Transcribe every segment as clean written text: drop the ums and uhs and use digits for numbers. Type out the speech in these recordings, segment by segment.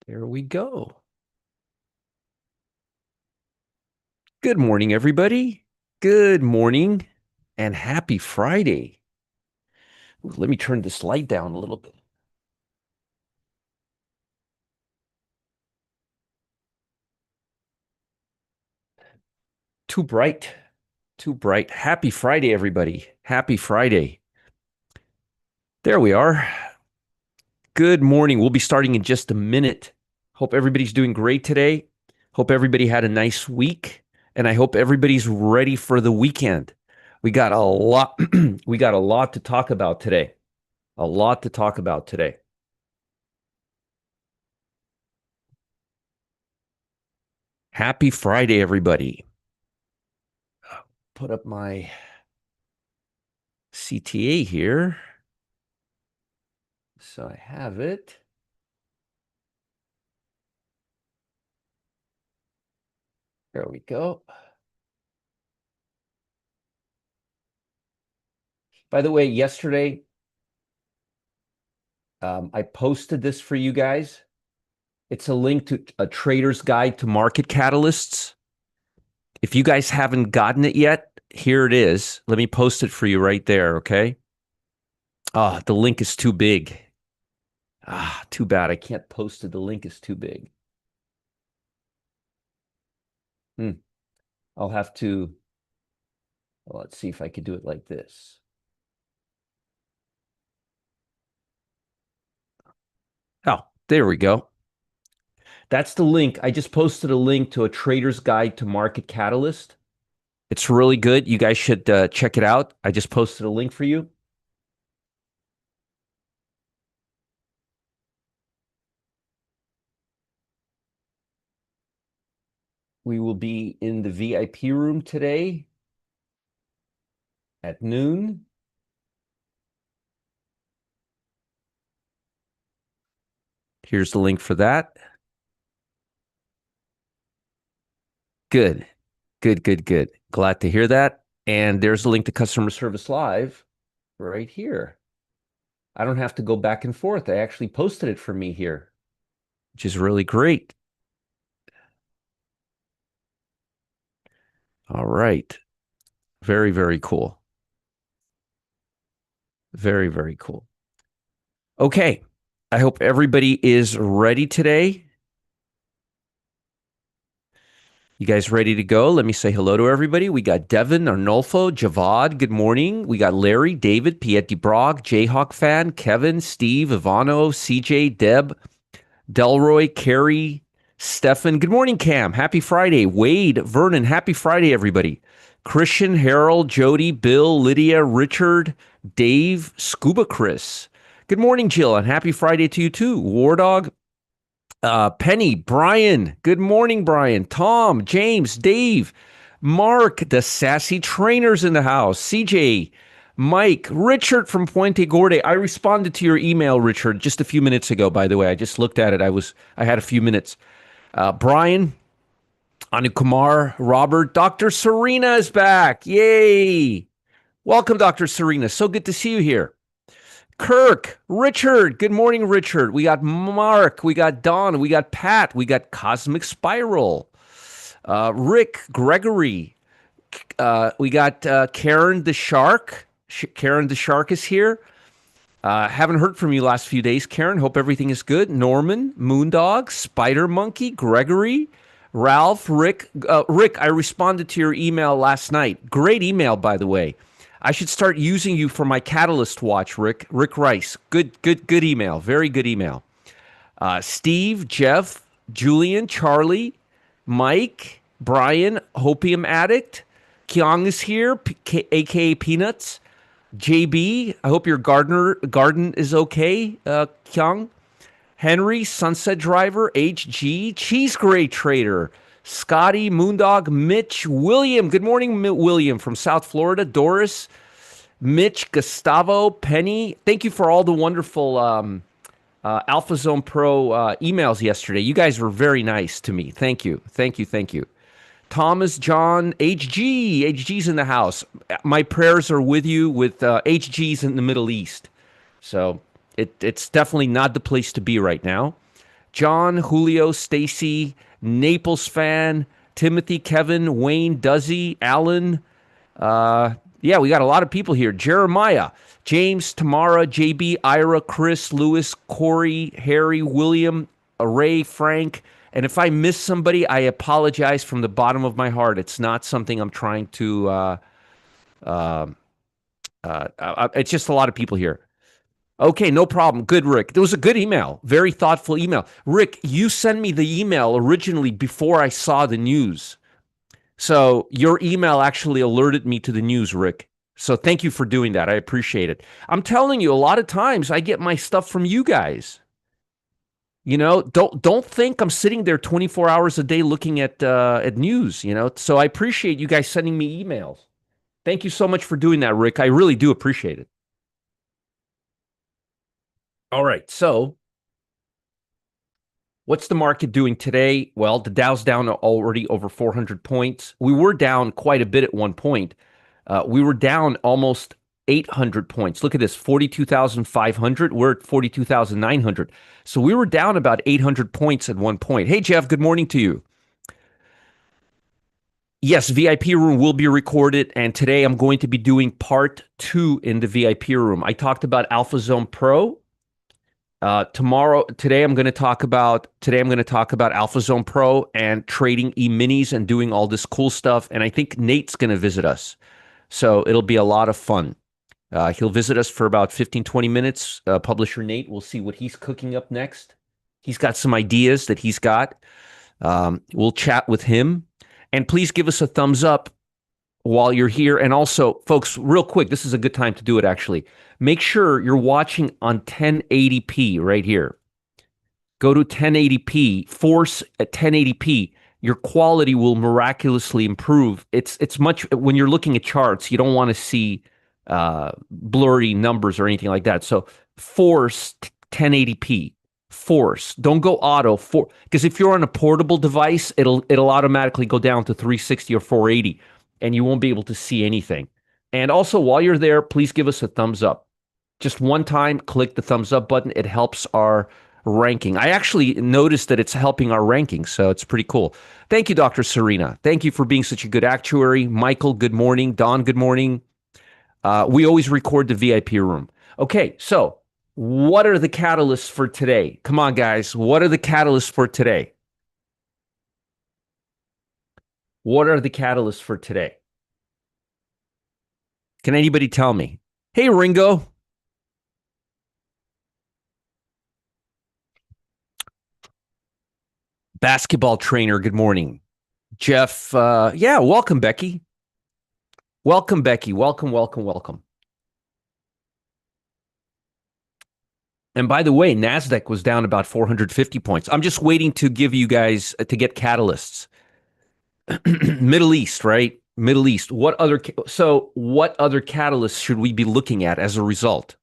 There we go. Good morning, everybody. Good morning and happy Friday. Ooh, let me turn this light down a little bit. Too bright. Too bright. Happy Friday, everybody. Happy Friday. There we are. Good morning. We'll be starting in just a minute. Hope everybody's doing great today. Hope everybody had a nice week, and I hope everybody's ready for the weekend. We got a lot we got a lot to talk about today. A lot to talk about today. Happy Friday, everybody. Put up my CTA here. So I have it. There we go. By the way, yesterday, I posted this for you guys. It's a link to a trader's guide to market catalysts. If you guys haven't gotten it yet, here it is. Let me post it for you right there, okay? Ah, the link is too big. Ah, too bad. I can't post it. The link is too big. I'll have to, well, let's see if I could do it like this. Oh, there we go. That's the link. I just posted a link to a trader's guide to market catalyst. It's really good. You guys should check it out. I just posted a link for you. We will be in the VIP room today at noon. Here's the link for that. Good, good, good, good. Glad to hear that. And there's a link to Customer Service Live right here. I don't have to go back and forth. I actually posted it for me here, which is really great. All right. Very, very cool. Very, very cool. Okay. I hope everybody is ready today. You guys ready to go? Let me say hello to everybody. We got Devin, Arnolfo, Javad, good morning. We got Larry, David, Pieti Brock, Jayhawk fan, Kevin, Steve, Ivano, CJ, Deb, Delroy, Carrie, Stefan. Good morning, Cam. Happy Friday. Wade, Vernon, happy Friday, everybody. Christian, Harold, Jody, Bill, Lydia, Richard, Dave, Scuba Chris. Good morning, Jill, and happy Friday to you too. War Dog, Penny, Brian. Good morning, Brian. Tom, James, Dave, Mark, the sassy trainers in the house. CJ, Mike, Richard from Puente Gorda. I responded to your email, Richard, just a few minutes ago. By the way, I just looked at it. I had a few minutes. Brian, Anukumar, Robert, Dr. Serena is back. Yay! Welcome, Dr. Serena. So good to see you here. Kirk, Richard, good morning, Richard. We got Mark, we got Don, we got Pat, we got Cosmic Spiral, Rick, Gregory, we got Karen the Shark. Karen the Shark is here. Haven't heard from you last few days, Karen. Hope everything is good. Norman, Moondog, Spider Monkey, Gregory, Ralph, Rick. Rick, I responded to your email last night. Great email, by the way. I should start using you for my Catalyst watch, Rick. Rick Rice. Good email. Very good email. Steve, Jeff, Julian, Charlie, Mike, Brian, Hopium Addict. Kyong is here, aka Peanuts. JB, I hope your garden is okay, Kyung. Henry, Sunset Driver, HG, Cheese Gray Trader, Scotty, Moondog, Mitch, William. Good morning, William from South Florida. Doris, Mitch, Gustavo, Penny. Thank you for all the wonderful AlphaZone Pro emails yesterday. You guys were very nice to me. Thank you. Thank you. Thank you. Thomas, John, HG. HG's in the house. My prayers are with you with HG's in the Middle East. So It's definitely not the place to be right now. John, Julio, Stacy, Naples fan, Timothy, Kevin, Wayne, Duzzy, Alan. Yeah, we got a lot of people here. Jeremiah, James, Tamara, JB, Ira, Chris, Lewis, Corey, Harry, William, Ray, Frank. And if I miss somebody, I apologize from the bottom of my heart. It's not something I'm trying to. It's just a lot of people here. Okay, no problem. Good, Rick. There was a good email, very thoughtful email. Rick, you sent me the email originally before I saw the news. So your email actually alerted me to the news, Rick. So thank you for doing that. I appreciate it. I'm telling you, a lot of times I get my stuff from you guys. You know, don't think I'm sitting there 24 hours a day looking at news, you know. So I appreciate you guys sending me emails. Thank you so much for doing that, Rick. I really do appreciate it. All right. So what's the market doing today? Well, the Dow's down already over 400 points. We were down quite a bit at one point. We were down almost 800 points. Look at this, 42,500. We're at 42,900. So we were down about 800 points at one point. Hey, Jeff, good morning to you. Yes, VIP room will be recorded, and today I'm going to be doing part 2 in the VIP room. I talked about AlphaZone Pro. Today I'm going to talk about AlphaZone Pro and trading E-minis and doing all this cool stuff. And I think Nate's going to visit us. So it'll be a lot of fun. He'll visit us for about 15, 20 minutes. Publisher Nate, we'll see what he's cooking up next. He's got some ideas that he's got. We'll chat with him. And please give us a thumbs up while you're here. And also, folks, real quick, this is a good time to do it, actually. Make sure you're watching on 1080p right here. Go to 1080p, force at 1080p. Your quality will miraculously improve. It's much, when you're looking at charts, you don't want to see blurry numbers or anything like that. So force 1080p. Force. Don't go auto. Because if you're on a portable device, it'll automatically go down to 360 or 480, and you won't be able to see anything. And also, while you're there, please give us a thumbs up. Just one time, click the thumbs up button. It helps our ranking. I actually noticed that it's helping our ranking, so it's pretty cool. Thank you, Dr. Serena. Thank you for being such a good actuary. Michael, good morning. Don, good morning. We always record the VIP room. Okay, so what are the catalysts for today? Come on, guys. What are the catalysts for today? What are the catalysts for today? Can anybody tell me? Hey, Ringo. Basketball trainer, good morning. Jeff, yeah, welcome, Becky. Welcome, Becky. Welcome, welcome, welcome. And by the way, NASDAQ was down about 450 points. I'm just waiting to give you guys, to get catalysts. Middle East, right? Middle East. What other catalysts should we be looking at as a result?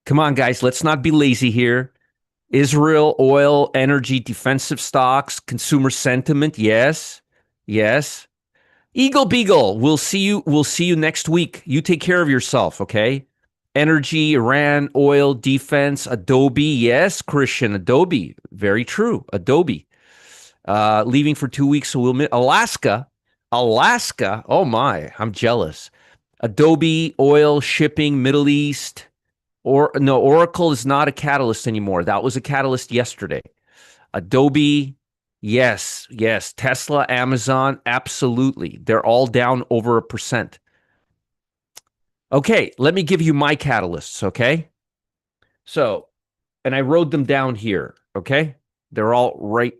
Come on, guys, let's not be lazy here. Israel, oil, energy, defensive stocks, consumer sentiment. Yes. Yes. Eagle Beagle, we'll see you. We'll see you next week. You take care of yourself, okay? Energy, Iran, oil, defense, Adobe. Yes, Christian, Adobe. Very true. Adobe. Leaving for 2 weeks, so we'll miss Alaska. Alaska. Oh my, I'm jealous. Adobe, oil, shipping, Middle East. Or no, Oracle is not a catalyst anymore. That was a catalyst yesterday. Adobe, yes, yes. Tesla, Amazon, absolutely. They're all down over 1%. Okay, let me give you my catalysts, okay? So, and I wrote them down here, okay? They're all right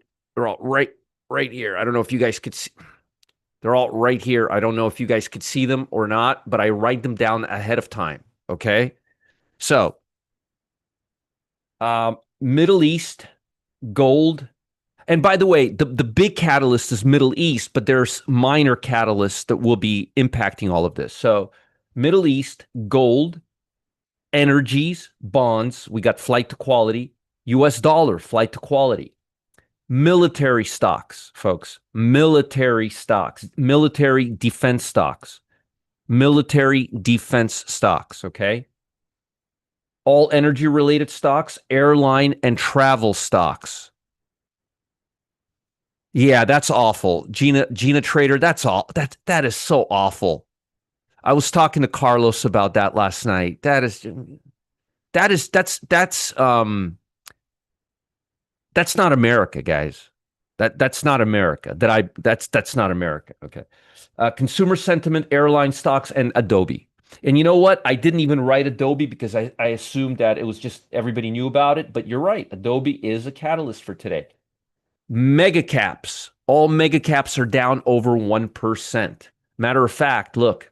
here. I don't know if you guys could see. They're all right here. I don't know if you guys could see them or not, but I write them down ahead of time, okay? So, Middle East, gold. And by the way, the big catalyst is Middle East, but there's minor catalysts that will be impacting all of this. So Middle East, gold, energies, bonds. We got flight to quality. US dollar, flight to quality. Military stocks, folks. Military stocks. Military defense stocks. Military defense stocks, okay? All energy related stocks, airline and travel stocks. Yeah, that's awful. Gina Trader, that's all. That is so awful. I was talking to Carlos about that last night. That's not America, guys. That's not America. That's not America. Okay. Consumer sentiment, airline stocks, and Adobe. And you know what? I didn't even write Adobe because I assumed that it was just everybody knew about it. But you're right. Adobe is a catalyst for today. Mega caps. All mega caps are down over 1%. Matter of fact, look,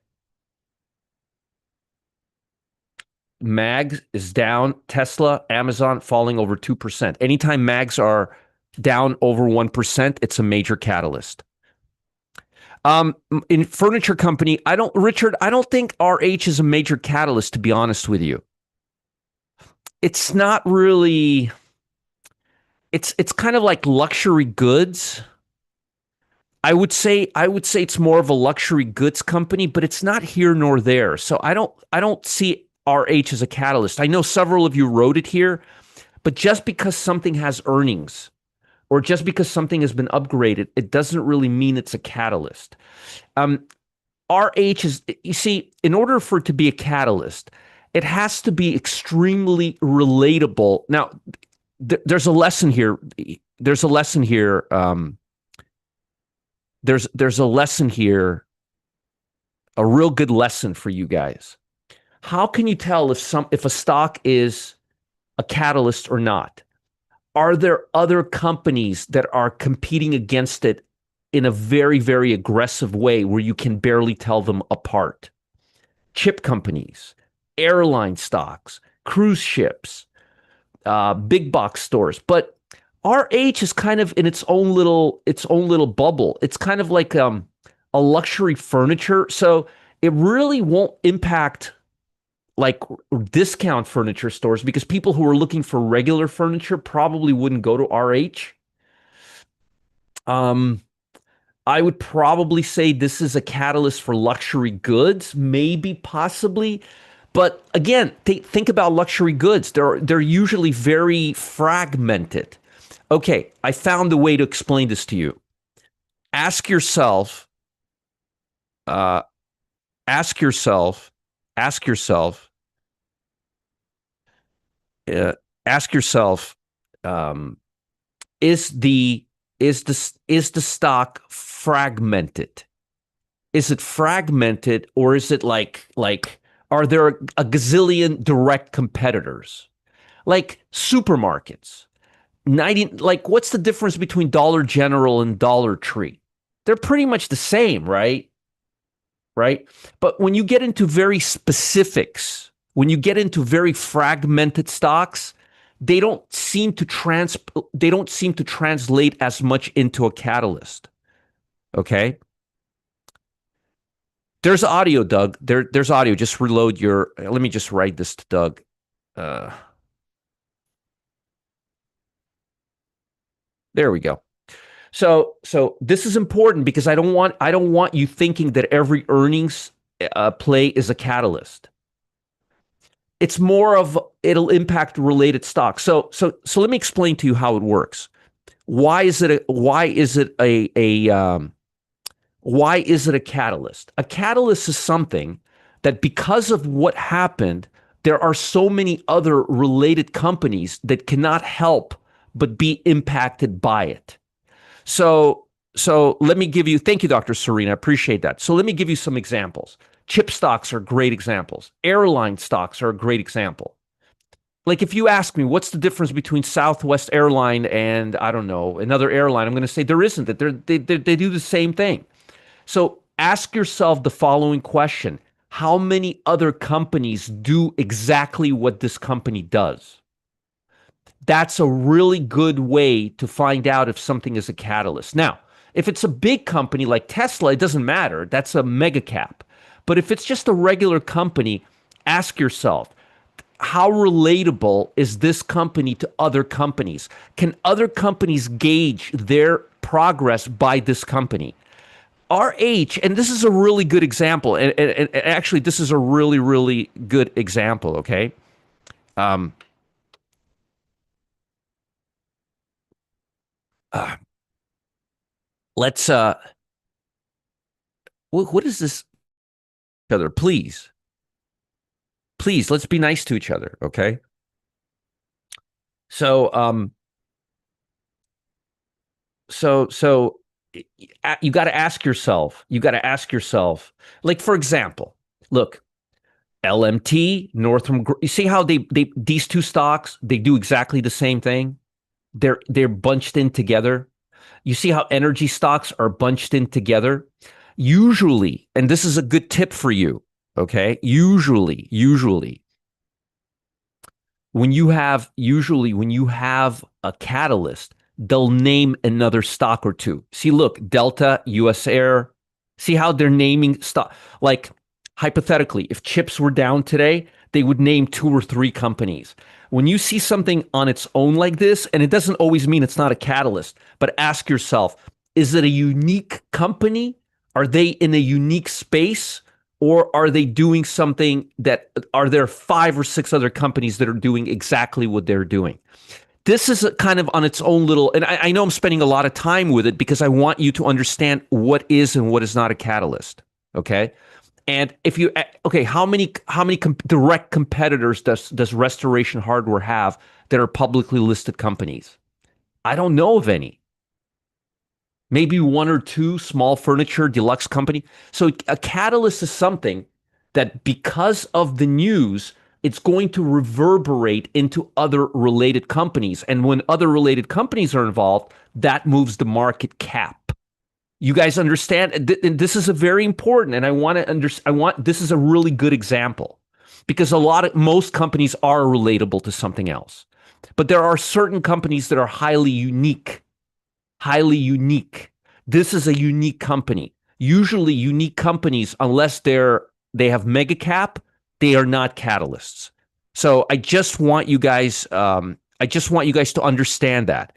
MAGS is down. Tesla, Amazon falling over 2%. Anytime MAGs are down over 1%, it's a major catalyst. In furniture company, Richard, I don't think RH is a major catalyst, to be honest with you. It's not really, it's kind of like luxury goods. I would say it's more of a luxury goods company, but it's not here nor there. So I don't see RH as a catalyst. I know several of you wrote it here, but just because something has earnings or just because something has been upgraded, it doesn't really mean it's a catalyst. RH is, you see, in order for it to be a catalyst, it has to be extremely relatable. Now, there's a lesson here. There's a lesson here. There's a lesson here, a real good lesson for you guys. How can you tell if a stock is a catalyst or not? Are there other companies that are competing against it in a very, very aggressive way where you can barely tell them apart? Chip companies, airline stocks, cruise ships, big box stores. But RH is kind of in its own little bubble. It's kind of like a luxury furniture. So it really won't impact like discount furniture stores because people who are looking for regular furniture probably wouldn't go to RH. Um, I would probably say this is a catalyst for luxury goods, maybe, possibly. But again, think about luxury goods. They're usually very fragmented. Okay, I found a way to explain this to you. Ask yourself, uh, ask yourself, ask yourself, uh, ask yourself, um, is the stock fragmented? Is it fragmented or is it like are there a gazillion direct competitors? Like supermarkets. 90 like what's the difference between Dollar General and Dollar Tree? They're pretty much the same, right? Right? But when you get into very specifics, when you get into very fragmented stocks, they don't seem to translate as much into a catalyst. Okay? There's audio, Doug. There's audio. Just reload your let me just write this to Doug. Uh there we go. So this is important because I don't want you thinking that every earnings play is a catalyst. It's more of it'll impact related stocks. So let me explain to you how it works. Why is it a catalyst? A catalyst is something that because of what happened, there are so many other related companies that cannot help but be impacted by it. So let me give you, thank you, Dr. Serena. I appreciate that. So let me give you some examples. Chip stocks are great examples. Airline stocks are a great example. Like if you ask me what's the difference between Southwest Airline and I don't know another airline, I'm going to say there isn't. That they do the same thing. So ask yourself the following question: how many other companies do exactly what this company does? That's a really good way to find out if something is a catalyst. Now, if it's a big company like Tesla, it doesn't matter. That's a mega cap. But if it's just a regular company, ask yourself, how relatable is this company to other companies? Can other companies gauge their progress by this company? RH, and this is a really good example, and actually, this is a really, really good example, okay? Um, uh, let's what is this other? Please, let's be nice to each other, okay? So, so you got to ask yourself, like for example, look, LMT, Northam, you see how they these two stocks, they do exactly the same thing. They're bunched in together. You see how energy stocks are bunched in together? Usually, and this is a good tip for you, okay? Usually, when you have a catalyst, they'll name another stock or two. See, look, Delta, US Air. See how they're naming stock. Like hypothetically, if chips were down today, they would name two or three companies. When you see something on its own like this, and it doesn't always mean it's not a catalyst, but ask yourself, is it a unique company? Are they in a unique space? Or are they doing something that are there five or six other companies that are doing exactly what they're doing? This is a kind of on its own little, and I know I'm spending a lot of time with it because I want you to understand what is and what is not a catalyst. Okay. And if you, okay, how many direct competitors does Restoration Hardware have that are publicly listed companies? I don't know of any. Maybe one or two small furniture deluxe company. So a catalyst is something that because of the news, it's going to reverberate into other related companies. And when other related companies are involved, that moves the market cap. You guys understand? And this is a very important, and this is a really good example because most companies are relatable to something else. But there are certain companies that are highly unique. This is a unique company. Usually unique companies, unless they have mega cap, they are not catalysts. So I just want you guys to understand that.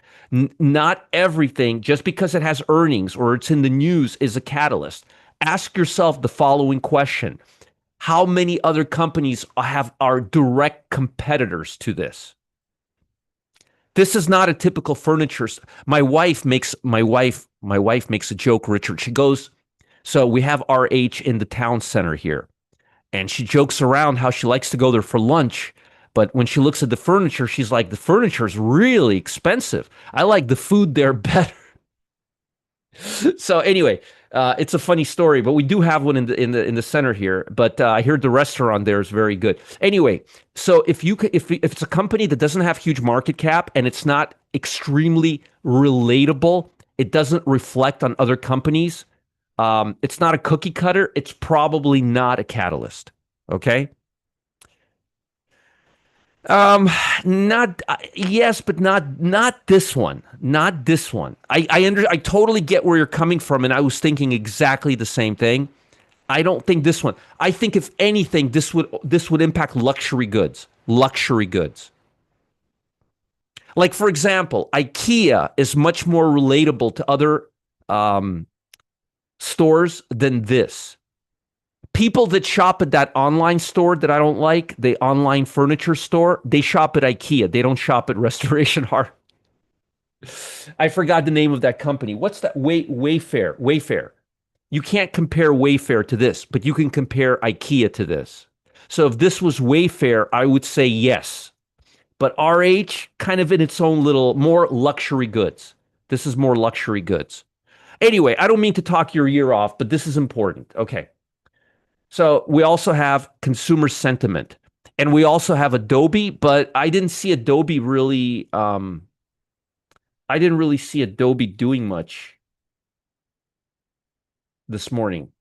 Not everything, just because it has earnings or it's in the news, is a catalyst. Ask yourself the following question. How many other companies are direct competitors to this? This is not a typical furniture. My wife makes a joke, Richard. She goes, so we have RH in the town center here, and she jokes around how she likes to go there for lunch. But when she looks at the furniture, she's like, the furniture is really expensive. I like the food there better. So anyway, it's a funny story, but we do have one in the center here. But I heard the restaurant there is very good. Anyway, so if it's a company that doesn't have huge market cap and it's not extremely relatable, it doesn't reflect on other companies. It's not a cookie cutter. It's probably not a catalyst. Okay. Um, not yes, but not this one. Not this one. I totally get where you're coming from, and I was thinking exactly the same thing. I don't think this one. I think if anything, this would impact luxury goods. Luxury goods. Like for example, IKEA is much more relatable to other um, stores than this. People that shop at that online store that I don't like, the online furniture store, they shop at IKEA. They don't shop at Restoration Hardware. I forgot the name of that company. What's that? Wayfair. Wayfair. You can't compare Wayfair to this, but you can compare IKEA to this. So if this was Wayfair, I would say yes. But RH, kind of in its own little, more luxury goods. This is more luxury goods. Anyway, I don't mean to talk your ear off, but this is important. Okay. So we also have consumer sentiment, and we also have Adobe, but I didn't see Adobe really. I didn't really see Adobe doing much this morning.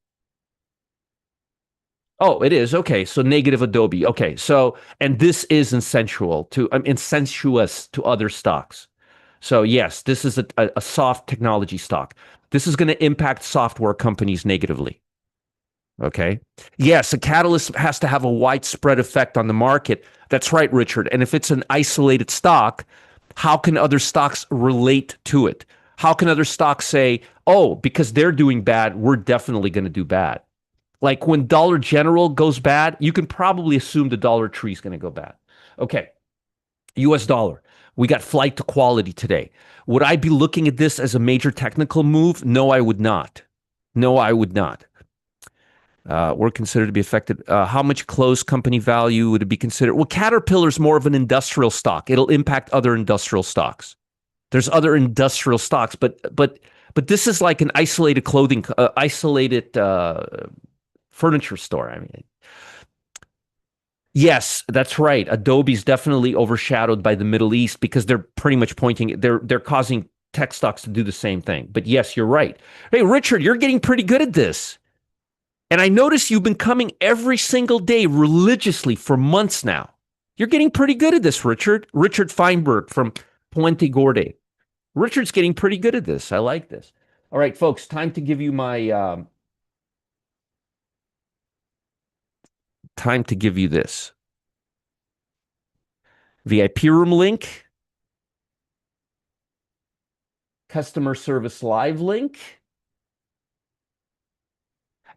Oh, it is okay. So negative Adobe. Okay, so and this is insensuous to other stocks. So yes, this is a soft technology stock. This is going to impact software companies negatively. Okay. Yes, a catalyst has to have a widespread effect on the market. That's right, Richard. And if it's an isolated stock, how can other stocks relate to it? How can other stocks say, oh, because they're doing bad, we're definitely going to do bad? Like when Dollar General goes bad, you can probably assume the Dollar Tree is going to go bad. Okay. US dollar. We got flight to quality today. Would I be looking at this as a major technical move? No, I would not. No, I would not. We're considered to be affected. How much close company value would it be considered? Well, Caterpillar's more of an industrial stock. It'll impact other industrial stocks. There's other industrial stocks, but this is like an isolated isolated furniture store. I mean, yes, that's right. Adobe's definitely overshadowed by the Middle East because they're pretty much they're causing tech stocks to do the same thing. But yes, you're right. Hey, Richard, you're getting pretty good at this. And I notice you've been coming every single day religiously for months now. You're getting pretty good at this, Richard. Richard Feinberg from Puente Gorda. Richard's getting pretty good at this. I like this. All right, folks, time to give you my time to give you this VIP room link, customer service live link.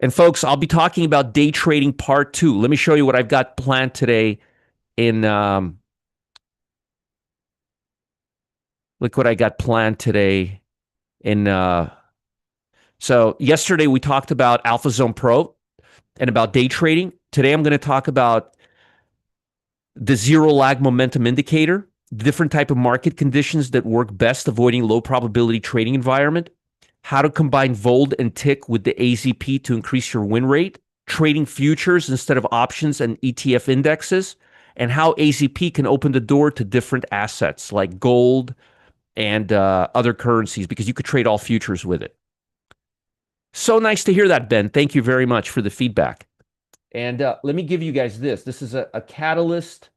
And folks, I'll be talking about day trading part 2. Let me show you what I've got planned today in look what I got planned today in so yesterday we talked about AlphaZone Pro and about day trading. Today I'm going to talk about the zero lag momentum indicator, different type of market conditions that work best avoiding low probability trading environment, how to combine VOLD and TICK with the AZP to increase your win rate, trading futures instead of options and ETF indexes, and how AZP can open the door to different assets like gold and other currencies because you could trade all futures with it. So nice to hear that, Ben. Thank you very much for the feedback. And let me give you guys this. This is a catalyst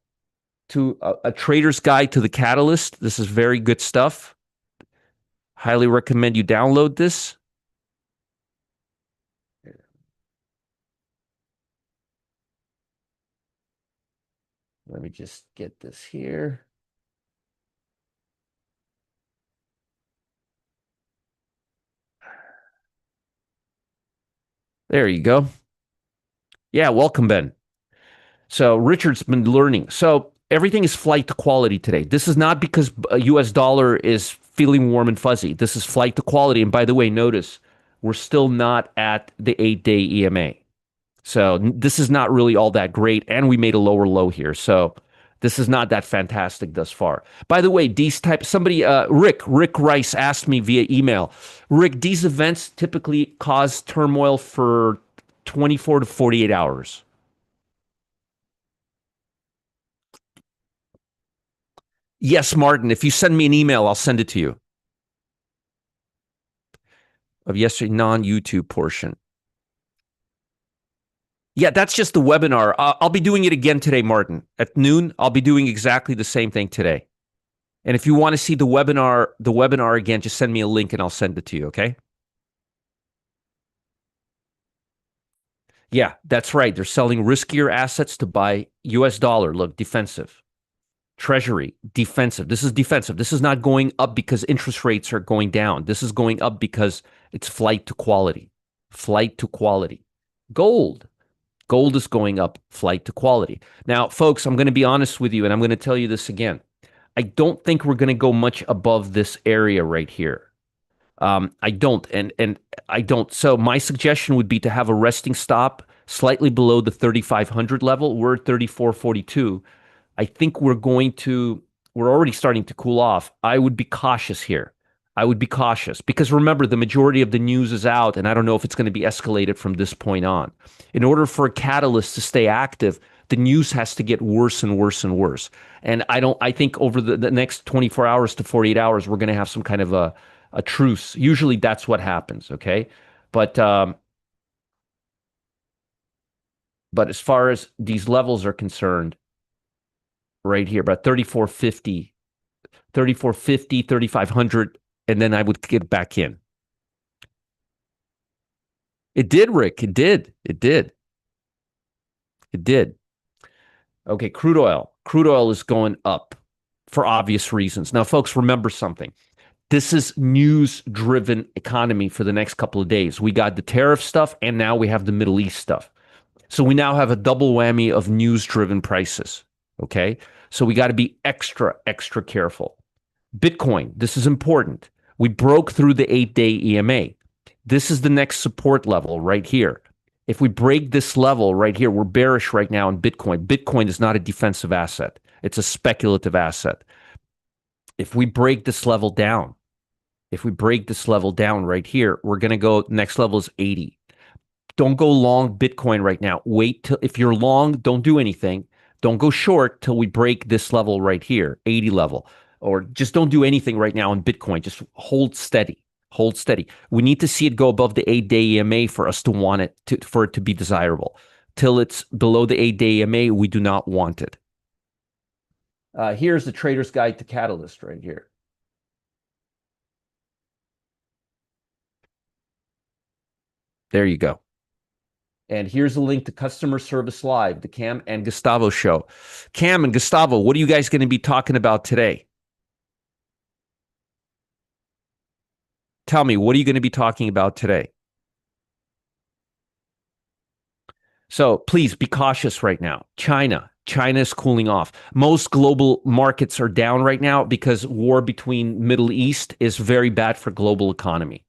to a trader's guide to the catalyst. This is very good stuff. Highly recommend you download this. Let me just get this here. There you go. Yeah, welcome, Ben. So Richard's been learning. So everything is flight to quality today. This is not because US dollar is feeling warm and fuzzy. This is flight to quality. And by the way, notice we're still not at the 8-day EMA. So this is not really all that great. And we made a lower low here. So this is not that fantastic thus far. By the way, Rick Rice asked me via email, Rick, these events typically cause turmoil for 24 to 48 hours. Yes, Martin, if you send me an email, I'll send it to you. Of yesterday non-YouTube portion. Yeah, that's just the webinar. I'll be doing it again today, Martin. At noon, I'll be doing exactly the same thing today. And if you want to see the webinar again, just send me a link and I'll send it to you, okay? Yeah, that's right. They're selling riskier assets to buy US dollar. Look, defensive. Treasury, defensive. This is defensive. This is not going up because interest rates are going down. This is going up because it's flight to quality. Flight to quality. Gold. Gold is going up, flight to quality. Now, folks, I'm going to be honest with you, and I'm going to tell you this again. I don't think we're going to go much above this area right here. I don't, and I don't. So my suggestion would be to have a resting stop slightly below the 3,500 level. We're at 3,442. I think we're already starting to cool off. I would be cautious here. I would be cautious because remember, the majority of the news is out, and I don't know if it's going to be escalated from this point on. In order for a catalyst to stay active, the news has to get worse and worse and worse. And I think over the next 24 hours to 48 hours, we're going to have some kind of a truce. Usually that's what happens, okay? But as far as these levels are concerned, right here, about 3,450, 3,500, and then I would get back in. It did, Rick. It did. It did. It did. Okay, crude oil. Crude oil is going up for obvious reasons. Now, folks, remember something. This is news-driven economy for the next couple of days. We got the tariff stuff, and now we have the Middle East stuff. So we now have a double whammy of news-driven prices, okay? So we got to be extra, extra careful. Bitcoin, this is important. We broke through the 8-day EMA. This is the next support level right here. If we break this level right here, we're bearish right now in Bitcoin. Bitcoin is not a defensive asset. It's a speculative asset. If we break this level down, right here, we're going to go, next level is 80. Don't go long Bitcoin right now. Wait till, if you're long, don't do anything. Don't go short till we break this level right here, 80 level. Or just don't do anything right now in Bitcoin. Just hold steady. Hold steady. We need to see it go above the 8-day EMA for us to want it to, for it to be desirable. Till it's below the 8-day EMA, we do not want it. Here's the Trader's Guide to Catalyst right here. There you go. And here's a link to Customer Service Live, the Cam and Gustavo show. Cam and Gustavo, what are you guys going to be talking about today? Tell me, what are you going to be talking about today? So please be cautious right now. China is cooling off. Most global markets are down right now because war between Middle East is very bad for global economy.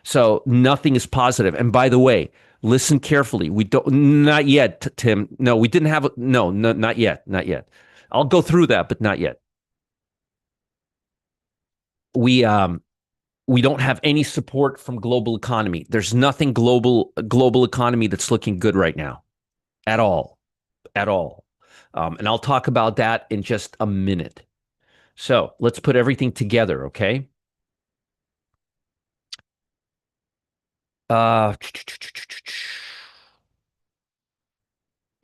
So nothing is positive. And by the way, listen carefully. We don't, not yet, Tim. No, we didn't have, no, not yet, not yet. I'll go through that, but not yet. We don't have any support from global economy. There's nothing global economy that's looking good right now, at all, at all. And I'll talk about that in just a minute. So let's put everything together, okay?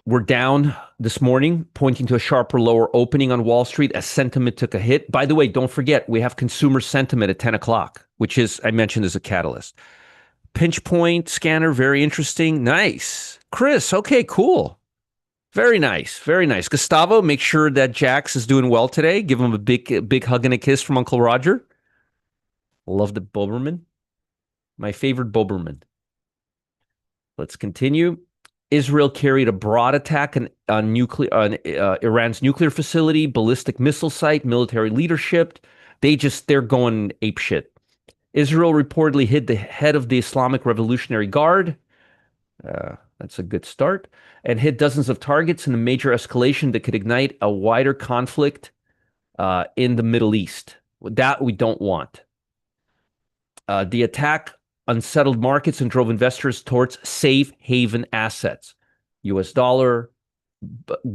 We're down this morning, pointing to a sharper lower opening on Wall Street as sentiment took a hit. By the way, don't forget, we have consumer sentiment at 10 o'clock, which is, I mentioned, as a catalyst. Pinch point scanner, very interesting. Nice. Chris, okay, cool. Very nice. Very nice. Gustavo, make sure that Jax is doing well today. Give him a big hug and a kiss from Uncle Roger. Love the Boberman. My favorite Boberman. Let's continue. Israel carried a broad attack on Iran's nuclear facility, ballistic missile site, military leadership. They're going apeshit. Israel reportedly hit the head of the Islamic Revolutionary Guard. That's a good start. And hit dozens of targets in a major escalation that could ignite a wider conflict in the Middle East. That we don't want. The attack unsettled markets and drove investors towards safe haven assets. US dollar,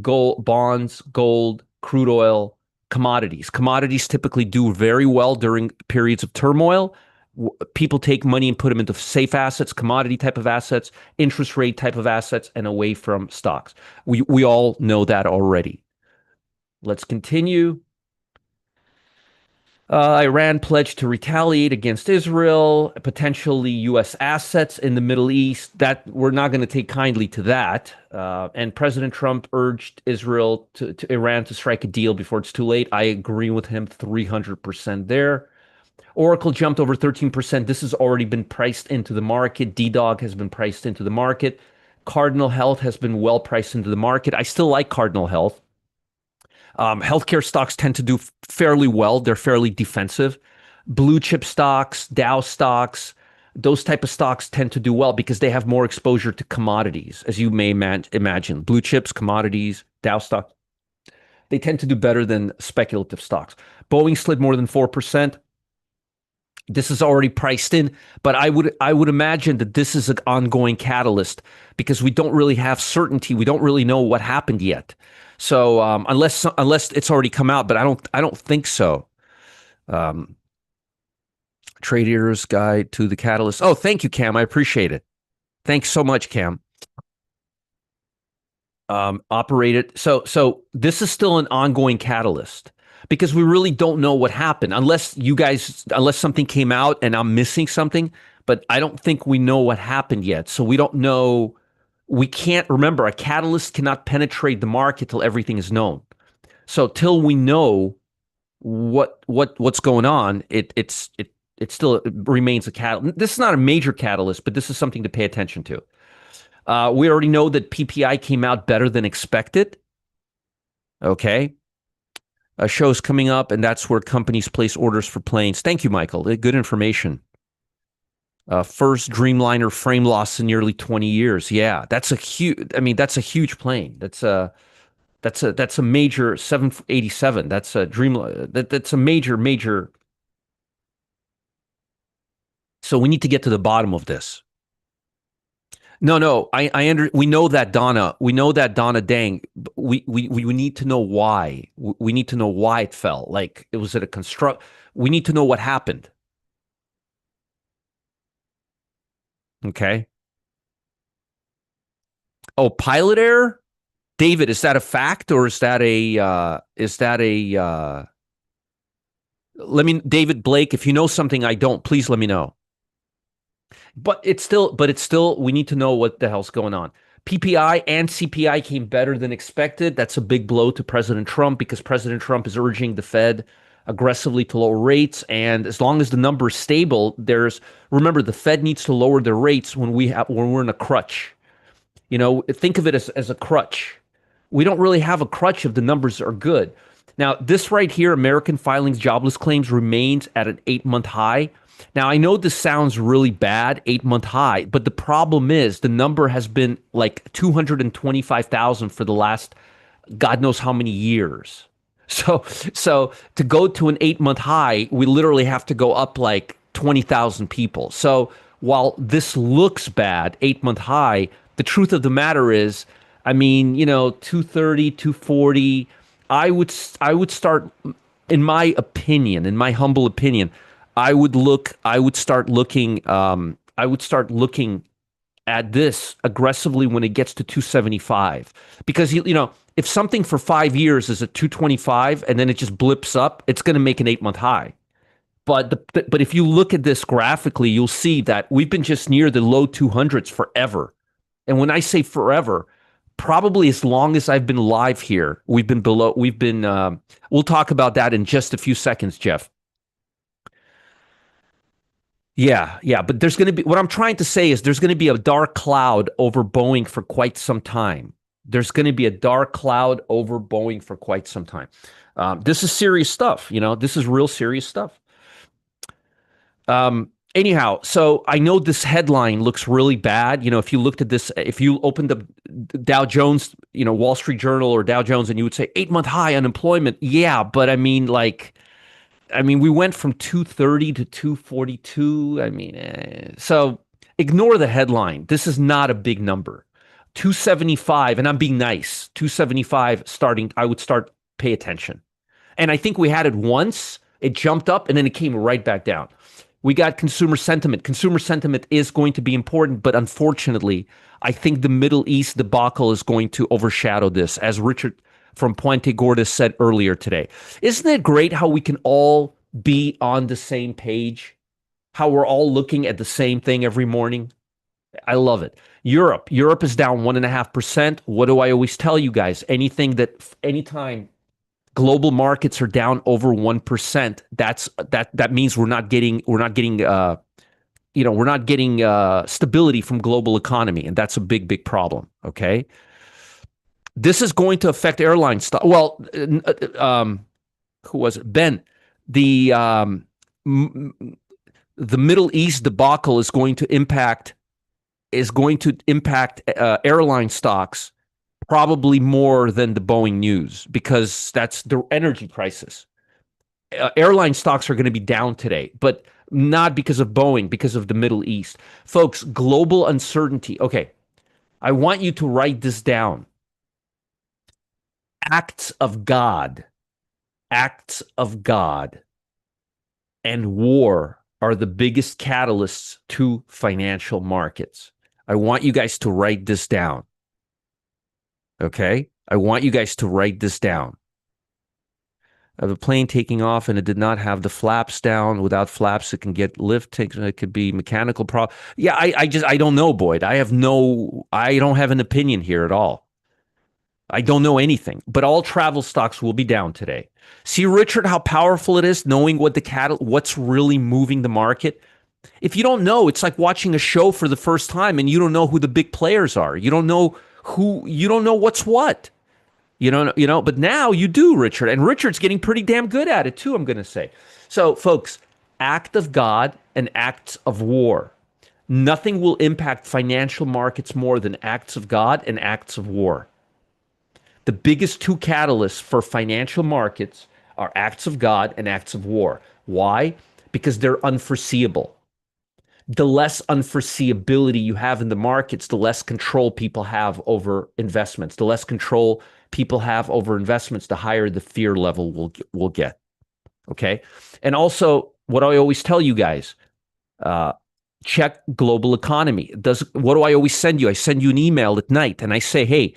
gold, bonds, gold, crude oil, commodities. Commodities typically do very well during periods of turmoil. People take money and put them into safe assets, commodity type of assets, interest rate type of assets, and away from stocks. We all know that already. Let's continue. Iran pledged to retaliate against Israel, potentially U.S. assets in the Middle East. That we're not going to take kindly to that. And President Trump urged Israel to Iran to strike a deal before it's too late. I agree with him 300% there. Oracle jumped over 13%. This has already been priced into the market. DDOG has been priced into the market. Cardinal Health has been well priced into the market. I still like Cardinal Health. Healthcare stocks tend to do fairly well. They're fairly defensive. Blue chip stocks, Dow stocks, those type of stocks tend to do well because they have more exposure to commodities, as you may imagine. Blue chips, commodities, Dow stocks, they tend to do better than speculative stocks. Boeing slid more than 4%. This is already priced in, but I would imagine that this is an ongoing catalyst because we don't really have certainty. We don't really know what happened yet. So unless it's already come out, but I don't think so. Trader's Guide to the Catalyst. Oh, thank you, Cam. I appreciate it. Thanks so much, Cam. Operated. So this is still an ongoing catalyst because we really don't know what happened unless something came out and I'm missing something, but I don't think we know what happened yet. So we don't know. We can't remember a catalyst cannot penetrate the market till everything is known. So till we know what's going on, it still remains a catalyst. This is not a major catalyst, but this is something to pay attention to. We already know that PPI came out better than expected. Okay. Show's coming up, and that's where companies place orders for planes. Thank you, Michael. Good information. First Dreamliner frame loss in nearly 20 years. Yeah, that's a huge. I mean, that's a huge plane. That's a major 787. That's a dream. That's a major. So we need to get to the bottom of this. No. We know that Donna. We know that Donna Dang. We need to know why. We need to know why it fell. Like it was at a construct. We need to know what happened. Okay. Oh, pilot error. David, is that a fact or is that a let me David Blake, if you know something I don't, please let me know. But it's still we need to know what the hell's going on. PPI and CPI came better than expected. That's a big blow to President Trump because President Trump is urging the Fed aggressively to lower rates. And as long as the number is stable, remember the Fed needs to lower their rates when we're in a crutch. Think of it as a crutch. We don't really have a crutch if the numbers are good. Now, this right here, American filings jobless claims remains at an 8-month high. Now, I know this sounds really bad, 8-month high, but the problem is the number has been like 225,000 for the last God knows how many years. So to go to an 8-month high, we literally have to go up like 20,000 people. So while this looks bad, 8-month high, the truth of the matter is, I mean, 230, 240, I would start, in my humble opinion, I would start looking at this aggressively when it gets to 275 because if something for 5 years is at 225 and then it just blips up, it's going to make an 8-month high. But if you look at this graphically, you'll see that we've been just near the low 200s forever. And when I say forever, probably as long as I've been live here, we've been below. We'll talk about that in just a few seconds, Jeff. Yeah. But what I'm trying to say is there's going to be a dark cloud over Boeing for quite some time. There's going to be a dark cloud over Boeing for quite some time. This is serious stuff. This is real serious stuff. Anyhow, so I know this headline looks really bad. If you looked at this, if you opened the Dow Jones, Wall Street Journal or Dow Jones, and you would say 8-month high unemployment. Yeah, but we went from 230 to 242. So ignore the headline. This is not a big number. 275, and I'm being nice. 275 starting, I would start pay attention. And I think we had it once. It jumped up and then it came right back down. We got consumer sentiment. Consumer sentiment is going to be important, but unfortunately, I think the Middle East debacle is going to overshadow this, as Richard from Puente Gorda said earlier today. Isn't it great how we can all be on the same page? How we're all looking at the same thing every morning? I love it. Europe is down 1.5%. What do I always tell you guys? Anytime global markets are down over 1%, that means we're not getting stability from global economy, and that's a big problem. Okay, this is going to affect airline stock. Well, who was it? Ben, the Middle East debacle is going to impact airline stocks probably more than the Boeing news because that's the energy crisis. Airline stocks are going to be down today, but not because of Boeing, because of the Middle East. Folks, global uncertainty. Okay, I want you to write this down. Acts of God and war are the biggest catalysts to financial markets. I want you guys to write this down. Okay? I want you guys to write this down. I have a plane taking off and it did not have the flaps down. Without flaps, it can get lift. It could be mechanical problem. Yeah, I don't know, Boyd. I don't have an opinion here at all. I don't know anything, but all travel stocks will be down today. See, Richard, how powerful it is knowing what's really moving the market. If you don't know, it's like watching a show for the first time and you don't know who the big players are. You don't know what's what. But now you do, Richard, and Richard's getting pretty damn good at it too, I'm going to say. So, folks, act of God and acts of war. Nothing will impact financial markets more than acts of God and acts of war. The biggest two catalysts for financial markets are acts of God and acts of war. Why? Because they're unforeseeable. The less unforeseeability you have in the markets, the less control people have over investments. The less control people have over investments, the higher the fear level will get. Okay. And also, what I always tell you guys, uh, check global economy. What do I always send you? I send you an email at night and I say, hey,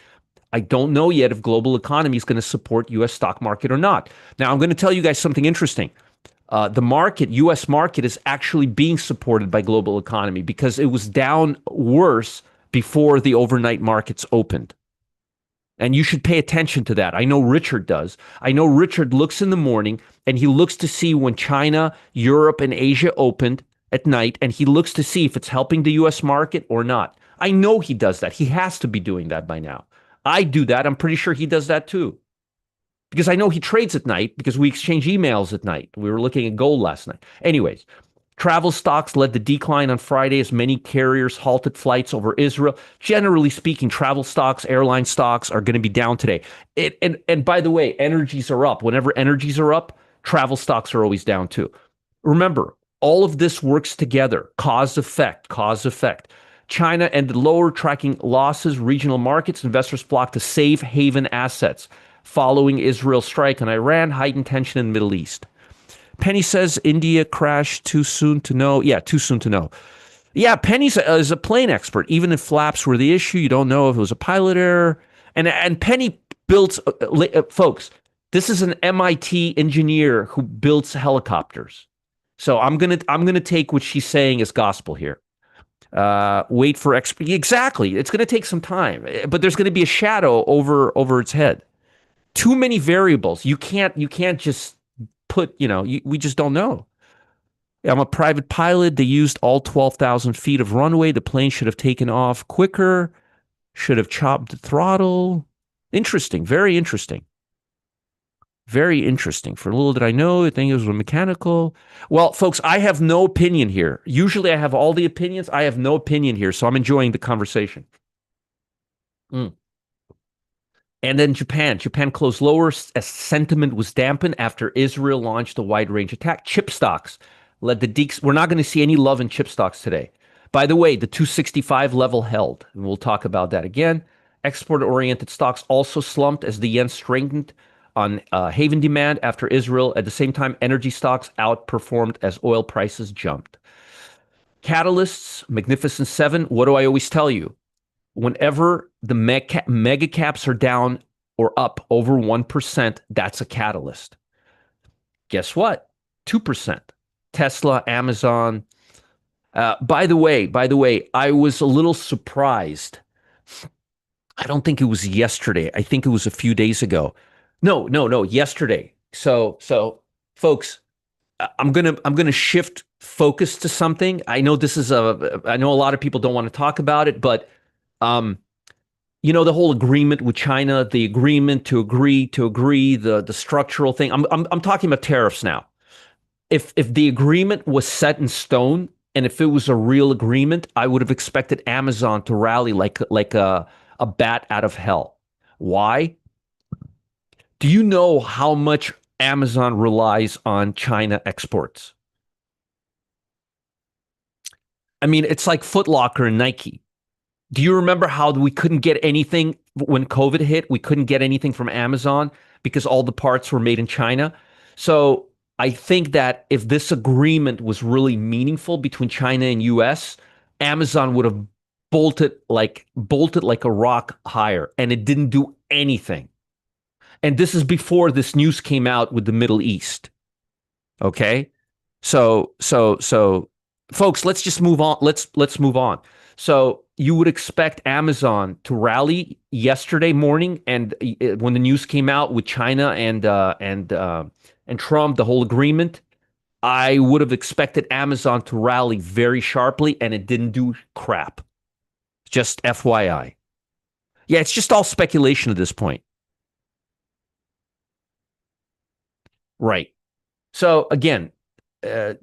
I don't know yet if global economy is going to support U.S. stock market or not. Now, I'm going to tell you guys something interesting. The market, U.S. market, is actually being supported by global economy because it was down worse before the overnight markets opened. And you should pay attention to that. I know Richard does. I know Richard looks in the morning and he looks to see when China, Europe, and Asia opened at night, and he looks to see if it's helping the U.S. market or not. I know he does that. He has to be doing that by now. I do that. I'm pretty sure he does that too. Because I know he trades at night because we exchange emails at night. We were looking at gold last night. Anyways, travel stocks led the decline on Friday as many carriers halted flights over Israel. Generally speaking, travel stocks, airline stocks are going to be down today. And by the way, energies are up. Whenever energies are up, travel stocks are always down too. Remember, all of this works together. Cause effect, cause effect. China ended lower, tracking losses. Regional markets, investors flocked to safe haven assets following Israel's strike on Iran, heightened tension in the Middle East. Penny says India crashed too soon to know. Yeah, too soon to know. Yeah, Penny is a plane expert. Even if flaps were the issue, you don't know if it was a pilot error. And Penny built, folks, this is an MIT engineer who builds helicopters. So I'm gonna take what she's saying as gospel here. Wait for exactly. It's gonna take some time, but there's gonna be a shadow over its head. Too many variables. You can't just put. We just don't know. I'm a private pilot. They used all 12,000 feet of runway. The plane should have taken off quicker. Should have chopped the throttle. Interesting. Very interesting. Very interesting. For a little did I know, I think it was mechanical. Well, folks, I have no opinion here. Usually I have all the opinions. I have no opinion here, so I'm enjoying the conversation. Mm. And then Japan. Japan closed lower as sentiment was dampened after Israel launched a wide range attack. Chip stocks led the deeks. We're not going to see any love in chip stocks today. By the way, the 265 level held, and we'll talk about that again. Export-oriented stocks also slumped as the yen strengthened on haven demand after Israel. At the same time, energy stocks outperformed as oil prices jumped. Catalysts, Magnificent Seven. What do I always tell you? Whenever the mega caps are down or up over 1%, that's a catalyst. Guess what? 2%. Tesla, Amazon. By the way, I was a little surprised. I don't think it was yesterday. I think it was a few days ago. No, yesterday. So folks, I'm gonna shift focus to something. I know I know a lot of people don't want to talk about it, but um, the whole agreement with China, the agreement to agree, the structural thing. I'm talking about tariffs now. If the agreement was set in stone and if it was a real agreement, I would have expected Amazon to rally like a bat out of hell. Why? Do you know how much Amazon relies on China exports? I mean, it's like Foot Locker and Nike. Do you remember how we couldn't get anything when COVID hit? We couldn't get anything from Amazon because all the parts were made in China. So I think that if this agreement was really meaningful between China and US, Amazon would have bolted like a rock higher, and it didn't do anything. And this is before this news came out with the Middle East. Okay? So folks, let's just move on. Let's move on. So you would expect Amazon to rally yesterday morning, and when the news came out with China and Trump, the whole agreement, I would have expected Amazon to rally very sharply, and it didn't do crap. Just FYI. Yeah, it's just all speculation at this point. Right. So again, uh,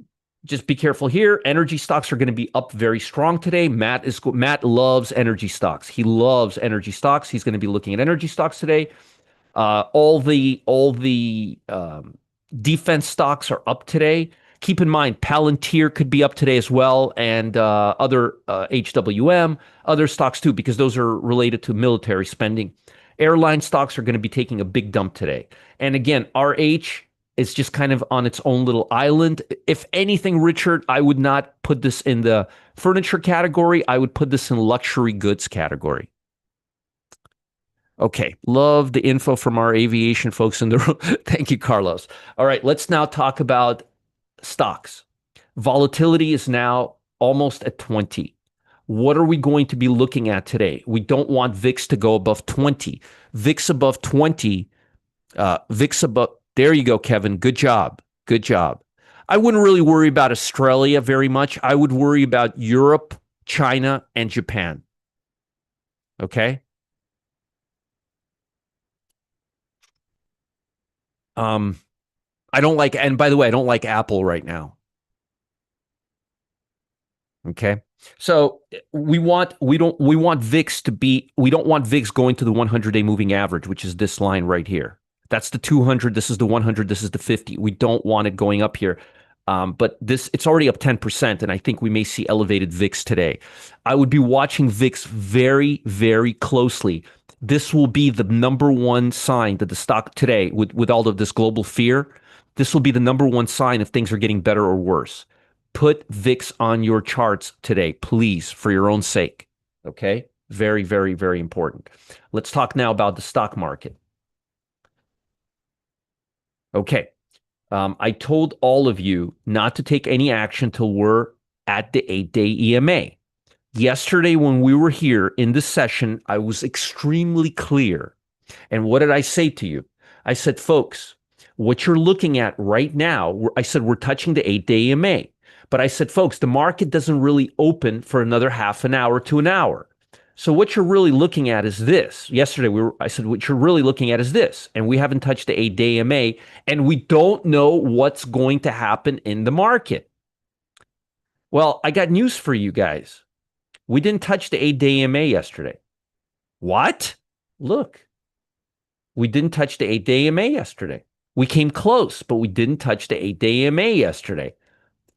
just be careful here. Energy stocks are going to be up very strong today. Matt loves energy stocks. He loves energy stocks. He's going to be looking at energy stocks today. All the defense stocks are up today. Keep in mind, Palantir could be up today as well, and other HWM, other stocks too, because those are related to military spending. Airline stocks are going to be taking a big dump today. And again, RH is just kind of on its own little island. If anything, Richard, I would not put this in the furniture category. I would put this in luxury goods category. Okay. Love the info from our aviation folks in the room. Thank you, Carlos. All right. Let's now talk about stocks. Volatility is now almost at 20. What are we going to be looking at today? We don't want VIX to go above 20. VIX above 20, VIX above, there you go, Kevin. Good job. Good job. I wouldn't really worry about Australia very much. I would worry about Europe, China, and Japan. Okay. Um, I don't like, and by the way, I don't like Apple right now. Okay. So we want VIX to be, we don't want VIX going to the 100-day moving average, which is this line right here. That's the 200. This is the 100. This is the 50. We don't want it going up here. But it's already up 10%, and I think we may see elevated VIX today. I would be watching VIX very, very closely. This will be the number one sign that the stock today, with all of this global fear, this will be the number one sign if things are getting better or worse. Put VIX on your charts today, please, for your own sake. Okay? Very, very, very important. Let's talk now about the stock market. Okay. I told all of you not to take any action till we're at the 8-day EMA. Yesterday, when we were here in this session, I was extremely clear. And what did I say to you? I said, folks, what you're looking at right now, I said, we're touching the 8-day EMA. But I said, folks, the market doesn't really open for another half an hour to an hour. So what you're really looking at is this. Yesterday, I said, what you're really looking at is this. And we haven't touched the 8-day EMA, and we don't know what's going to happen in the market. Well, I got news for you guys. We didn't touch the 8-day EMA yesterday. What? Look, we didn't touch the 8-day EMA yesterday. We came close, but we didn't touch the 8-day EMA yesterday.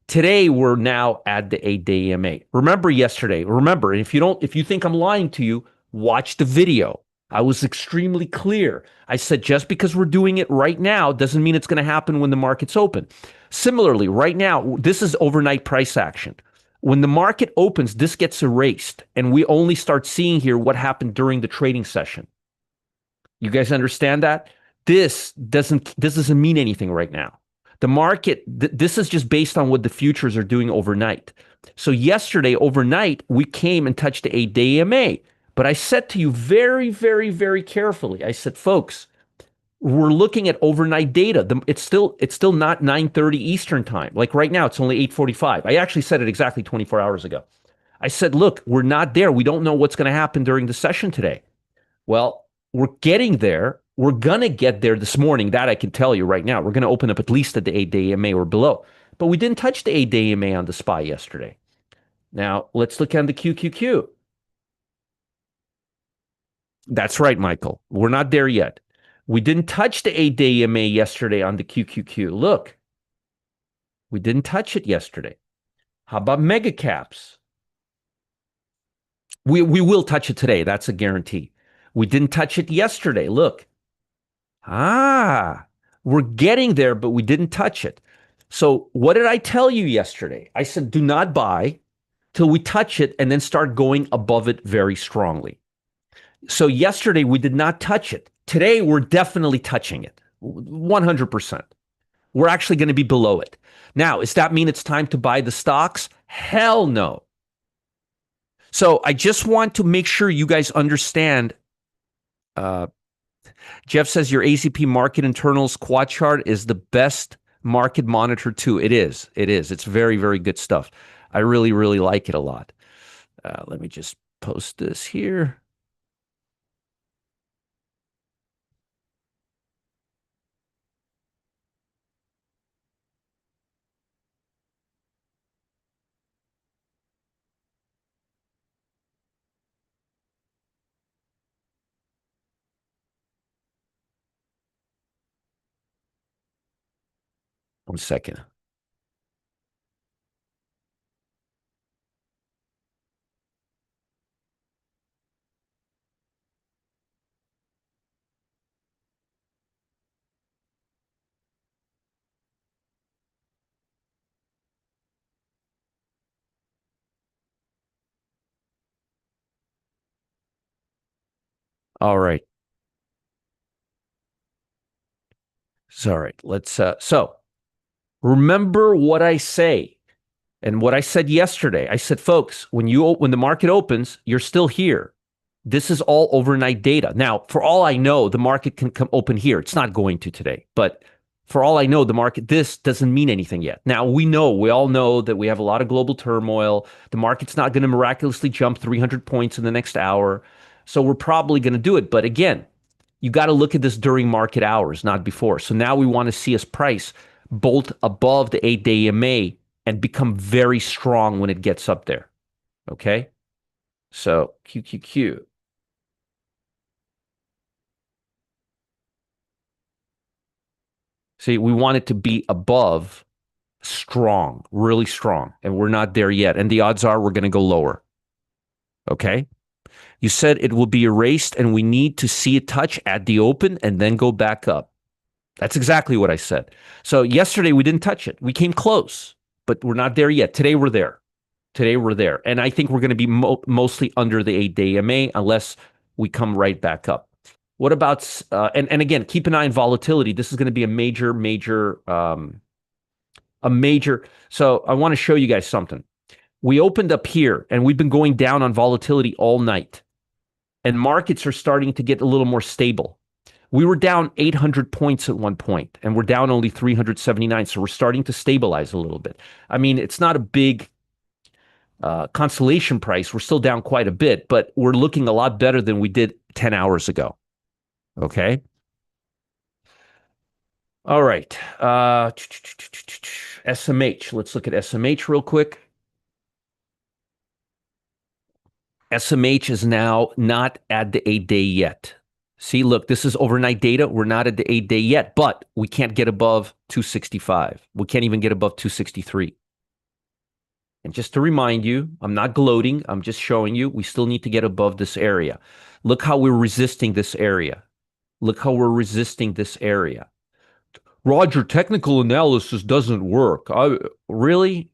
Today, we're now at the 8-day EMA. Remember yesterday, and if you think I'm lying to you, watch the video. I was extremely clear. I said, just because we're doing it right now doesn't mean it's going to happen when the market's open. Similarly, right now, this is overnight price action. When the market opens, this gets erased, and we only start seeing here what happened during the trading session. You guys understand that? This doesn't mean anything right now. The market, this is just based on what the futures are doing overnight. So yesterday, overnight, we came and touched the 8-day EMA. But I said to you very, very, very carefully, I said, folks, we're looking at overnight data. It's still not 9:30 Eastern time. Like right now, it's only 8:45. I actually said it exactly 24 hours ago. I said, look, we're not there. We don't know what's going to happen during the session today. Well, we're getting there. We're going to get there this morning. That I can tell you right now. We're going to open up at least at the 8-day EMA or below. But we didn't touch the 8-day EMA on the SPY yesterday. Now, let's look at the QQQ. That's right, Michael. We're not there yet. We didn't touch the 8-day EMA yesterday on the QQQ. Look, we didn't touch it yesterday. How about mega caps? We will touch it today. That's a guarantee. We didn't touch it yesterday. Look. We're getting there, but we didn't touch it. So what did I tell you yesterday? I said, do not buy till we touch it and then start going above it very strongly. So yesterday we did not touch it. Today we're definitely touching it. 100%. We're actually going to be below it. Now, does that mean it's time to buy the stocks? Hell no. So I just want to make sure you guys understand. Jeff says your ACP market internals quad chart is the best market monitor too. It is. It is. It's very, very good stuff. I really, really like it a lot. Let me just post this here. One second. All right. So, all right. So remember what I say and what I said yesterday. I said, folks, when the market opens, you're still here. This is all overnight data. Now, for all I know, the market can come open here. It's not going to today, but for all I know, this doesn't mean anything yet. Now, we all know that we have a lot of global turmoil. The market's not going to miraculously jump 300 points in the next hour. So we're probably going to do it. But again, you got to look at this during market hours, not before. So now we want to see us price bolt above the 8-day EMA and become very strong when it gets up there. Okay? So QQQ. See, we want it to be above strong, really strong, and we're not there yet. And the odds are we're going to go lower. Okay? You said it will be erased and we need to see it touch at the open and then go back up. That's exactly what I said. So yesterday we didn't touch it. We came close, but we're not there yet. Today we're there. Today we're there. And I think we're going to be mostly under the 8-day EMA unless we come right back up. What about, and again, keep an eye on volatility. This is going to be a major. So I want to show you guys something. We opened up here and we've been going down on volatility all night. And markets are starting to get a little more stable. We were down 800 points at one point, and we're down only 379. So we're starting to stabilize a little bit. I mean, it's not a big consolation price. We're still down quite a bit, but we're looking a lot better than we did 10 hours ago. Okay. All right. SMH. Let's look at SMH real quick. SMH is now not at the 8-day yet. See, look, this is overnight data. We're not at the 8-day yet, but we can't get above 265. We can't even get above 263. And just to remind you, I'm not gloating. I'm just showing you we still need to get above this area. Look how we're resisting this area. Look how we're resisting this area. Roger, technical analysis doesn't work. Really?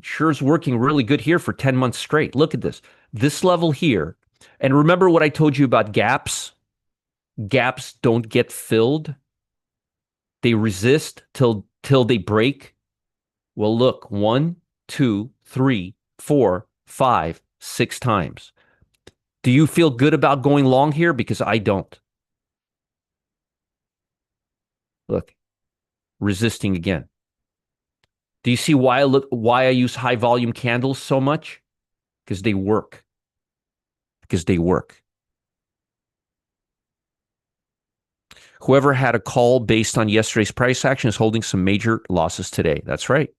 Sure is working really good here for 10 months straight. Look at this. This level here. And remember what I told you about gaps? Gaps don't get filled. They resist till they break. Well, look, 1, 2, 3, 4, 5, 6 times. Do you feel good about going long here? Because I don't. Look, resisting again. Do you see why I use high volume candles so much? Because they work. Because they work. Whoever had a call based on yesterday's price action is holding some major losses today. That's right.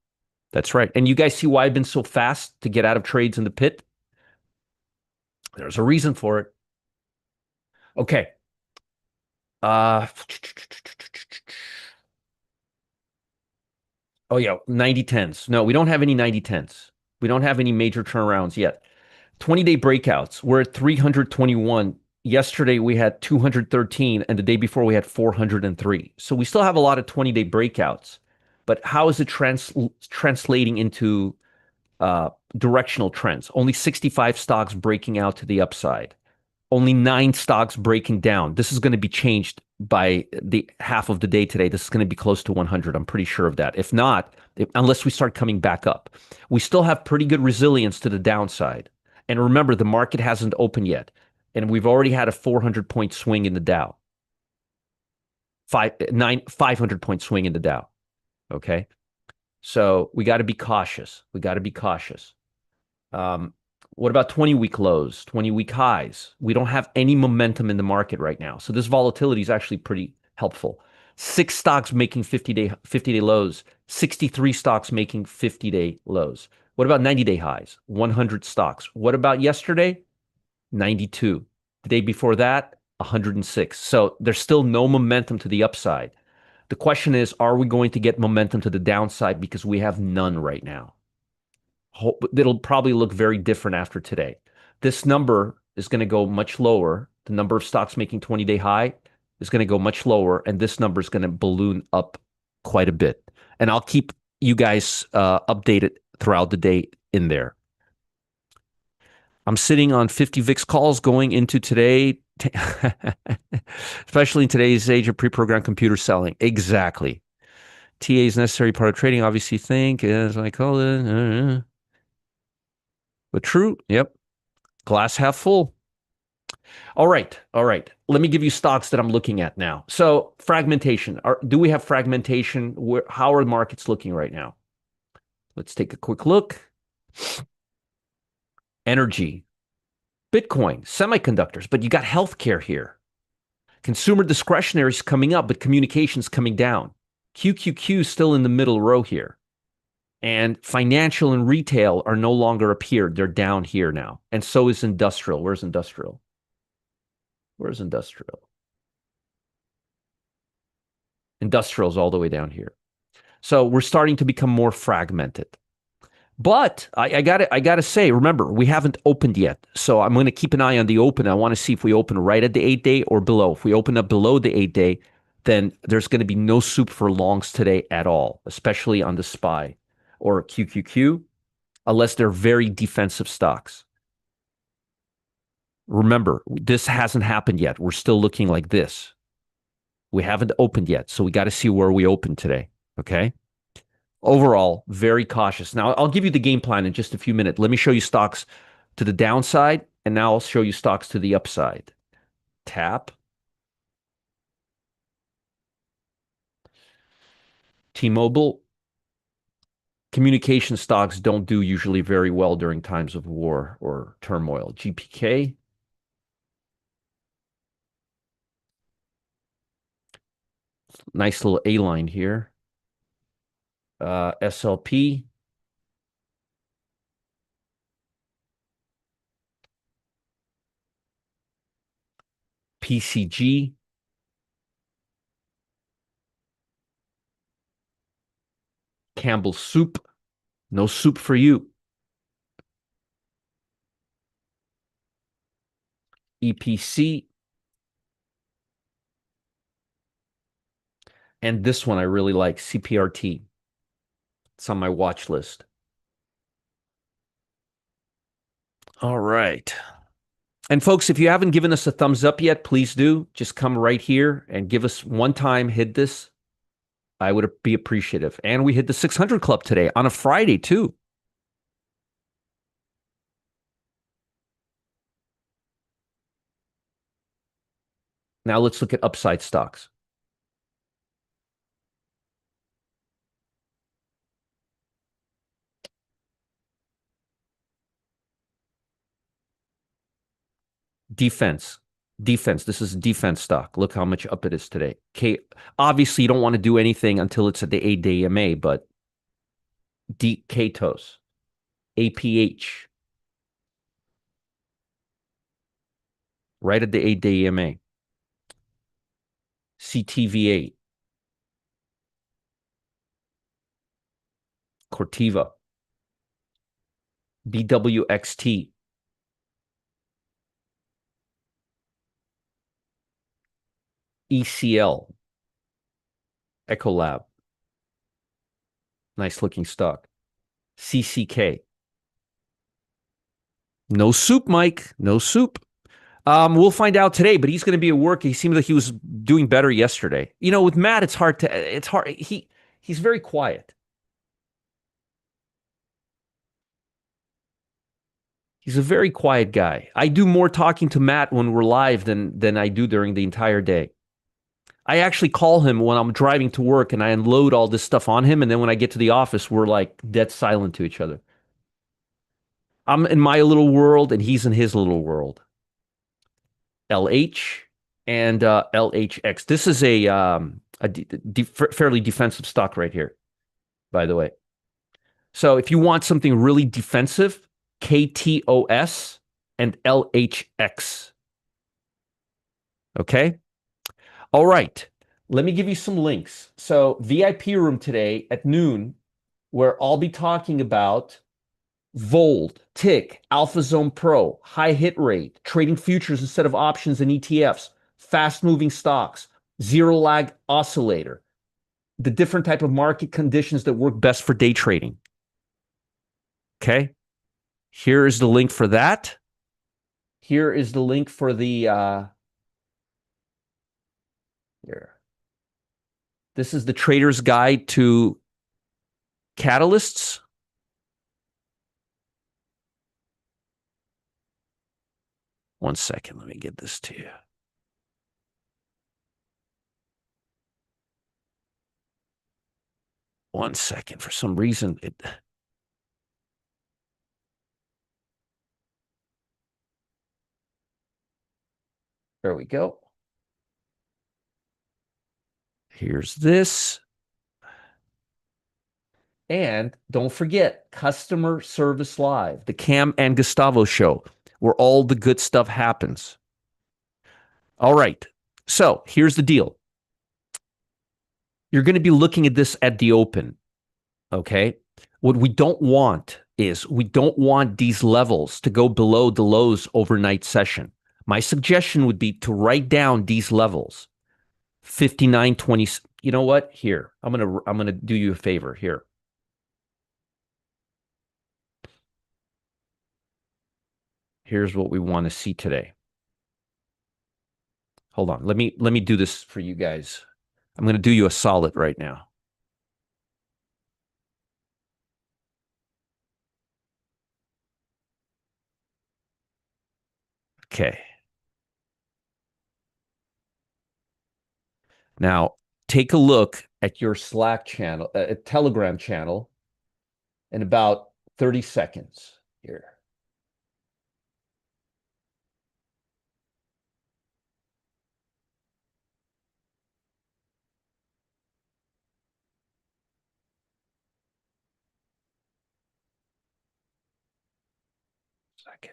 That's right. And you guys see why I've been so fast to get out of trades in the pit? There's a reason for it. Okay. Oh, yeah, 90-10s. No, we don't have any 90-10s. We don't have any major turnarounds yet. 20-day breakouts. We're at 321. Yesterday, we had 213, and the day before, we had 403. So we still have a lot of 20-day breakouts. But how is it translating into directional trends? Only 65 stocks breaking out to the upside. Only 9 stocks breaking down. This is going to be changed by the half of the day today. This is going to be close to 100. I'm pretty sure of that. If not, unless we start coming back up, we still have pretty good resilience to the downside. And remember, the market hasn't opened yet. And we've already had a 400-point swing in the Dow. 500-point swing in the Dow. Okay. So we got to be cautious. We got to be cautious. What about 20-week lows, 20-week highs? We don't have any momentum in the market right now. So this volatility is actually pretty helpful. 6 stocks making 50-day lows, 63 stocks making 50-day lows. What about 90-day highs? 100 stocks. What about yesterday? 92. The day before that, 106. So there's still no momentum to the upside. The question is, are we going to get momentum to the downside? Because we have none right now. It'll probably look very different after today. This number is going to go much lower. The number of stocks making 20-day high is going to go much lower, and this number is going to balloon up quite a bit. And I'll keep you guys updated throughout the day in there. I'm sitting on 50 VIX calls going into today, especially in today's age of pre-programmed computer selling. Exactly. TA is necessary part of trading, obviously think, as I call it. But true, yep. Glass half full. All right. Let me give you stocks that I'm looking at now. So fragmentation. Do we have fragmentation? How are markets looking right now? Let's take a quick look. Energy, Bitcoin, semiconductors, but you got healthcare here. Consumer discretionary is coming up, but communications coming down. QQQ is still in the middle row here. And financial and retail are no longer up here. They're down here now. And so is industrial. Where's industrial? Where's industrial? Industrial's all the way down here. So we're starting to become more fragmented. But I gotta say, remember, we haven't opened yet. So I'm going to keep an eye on the open. I want to see if we open right at the 8-day or below. If we open up below the 8-day, then there's going to be no soup for longs today at all, especially on the SPY or QQQ, unless they're very defensive stocks. Remember, this hasn't happened yet. We're still looking like this. We haven't opened yet, so we got to see where we open today, okay? Overall, very cautious. Now, I'll give you the game plan in just a few minutes. Let me show you stocks to the downside, and now I'll show you stocks to the upside. Tap. T-Mobile. Communication stocks don't do usually very well during times of war or turmoil. GPK. Nice little A line here. SLP. PCG. Campbell Soup. No soup for you. EPC. And this one I really like, CPRT. It's on my watch list. All right. And folks, if you haven't given us a thumbs up yet, please do. Just come right here and give us one time, hit this. I would be appreciative. And we hit the 600 club today on a Friday too. Now let's look at upside stocks. Defense. This is a defense stock. Look how much up it is today. Okay. Obviously, you don't want to do anything until it's at the 8-day EMA, but KTOS, APH, right at the 8-day EMA. CTV8, Corteva, BWXT, ECL, Ecolab. Nice looking stock. CCK. No soup, Mike. No soup. We'll find out today, but he's going to be at work. He seemed like he was doing better yesterday. You know, with Matt, it's hard. He's very quiet. He's a very quiet guy. I do more talking to Matt when we're live than I do during the entire day. I actually call him when I'm driving to work and I unload all this stuff on him. And then when I get to the office, we're like dead silent to each other. I'm in my little world and he's in his little world. LH and LHX. This is a fairly defensive stock right here, by the way. So if you want something really defensive, KTOS and LHX. Okay? All right. Let me give you some links. So VIP room today at noon, where I'll be talking about VOLD, TICK, AlphaZone Pro, high hit rate, trading futures instead of options and ETFs, fast moving stocks, zero lag oscillator, the different type of market conditions that work best for day trading. Okay. Here is the link for that. Here is the link for the here. This is the trader's guide to catalysts. One second, let me get this to you. One second. For some reason, there we go. Here's this. And don't forget, Customer Service Live, the Cam and Gustavo show, where all the good stuff happens. All right. So here's the deal. You're going to be looking at this at the open. Okay. What we don't want is we don't want these levels to go below the lows overnight session. My suggestion would be to write down these levels. 59.20. You know what? Here, I'm gonna do you a favor here. Here's what we want to see today. Hold on. Let me do this for you guys. I'm going to do you a solid right now. Okay. Now, take a look at your Slack channel, Telegram channel in about 30 seconds here. Second.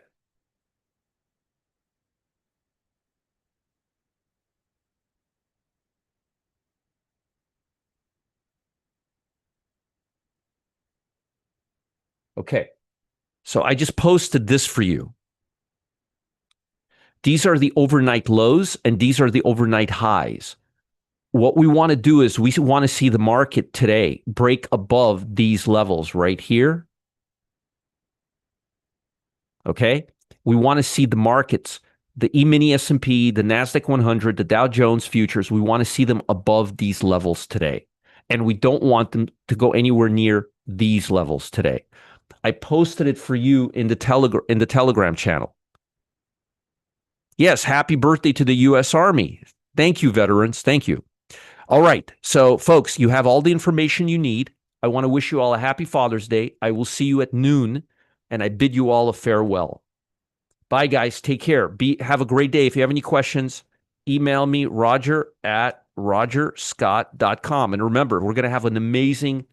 Okay. So I just posted this for you. These are the overnight lows and these are the overnight highs. What we want to do is we want to see the market today break above these levels right here. Okay. We want to see the markets, the E-mini S&P, the NASDAQ 100, the Dow Jones futures. We want to see them above these levels today. And we don't want them to go anywhere near these levels today. I posted it for you in the Telegram channel. Yes, happy birthday to the U.S. Army. Thank you, veterans. Thank you. All right. So, folks, you have all the information you need. I want to wish you all a happy Father's Day. I will see you at noon, and I bid you all a farewell. Bye, guys. Take care. Have a great day. If you have any questions, email me, roger@rogerscott.com. And remember, we're going to have an amazing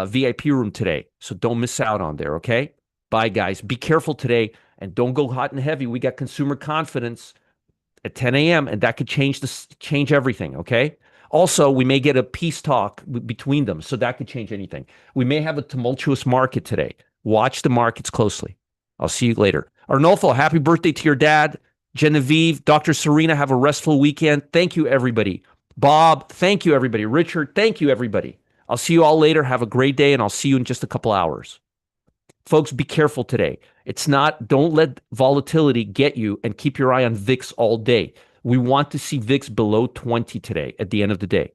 VIP room today, so don't miss out on there, okay? Bye, guys. Be careful today, and don't go hot and heavy. We got consumer confidence at 10 a.m., and that could change everything, okay? Also, we may get a peace talk between them, so that could change anything. We may have a tumultuous market today. Watch the markets closely. I'll see you later. Arnolfo, happy birthday to your dad. Genevieve, Dr. Serena, have a restful weekend. Thank you, everybody. Bob, thank you, everybody. Richard, thank you, everybody. I'll see you all later. Have a great day, and I'll see you in just a couple hours. Folks, be careful today. Don't let volatility get you, and keep your eye on VIX all day. We want to see VIX below 20 today at the end of the day.